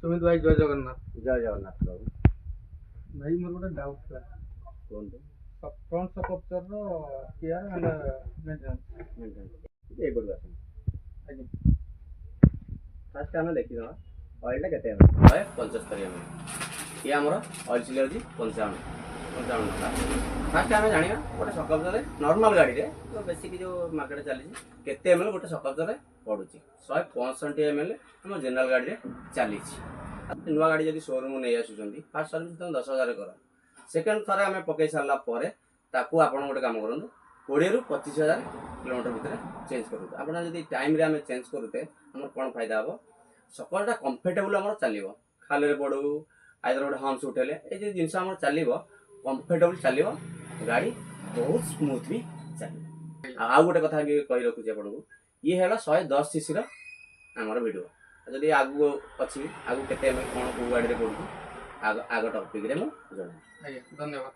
सुमित भाई जय जगन्नाथ। जय जगन्नाथ बाबू। भाई मोर गोटे डाउट था कहतु फ्रंट सकप्चर रो केयर एंड मेंटेनेंस एपटू आस आज्ञा फास्ट आम देखीद ऑयलटा के 175 ml ये आमर ऑयल चिली अच्छी 55 टका। फास्ट आम जाना गोटे सकप्चर नॉर्मल गाड़ी रे तो बेसिक जो मार्केट चली केते ml गोटे सकप्चर पड़ू 165 ml आम जनरल गाड़ी रे चली नुआ गाड़ी जब शोरूम नहीं आसुँच फास्ट सर्विस तुम 10,000 कर सेकेंड थर आम पकई सारा ताकू आप गोटे कम करूँ 20 ରୁ 25,000 किलोमीटर भितर चेंज करूँ आप टाइम रे आम चेंज करूते आम कौन फायदा हम सकलटा कंफर्टेबल आम चलो खाल पड़ू आइदर गोटे हम्स उठेले ये जिनस आम चलो कंफर्टेबल चलो गाड़ी बहुत स्मूथ भी चलो। आउ गोटे कथा कही रखुच्छे आपको ये है 110 सीसी आमर वीडियो जदि आगू अच्छी आगू के कौन कौ गाड़ी में पड़ू आग टपिक मुझे धन्यवाद।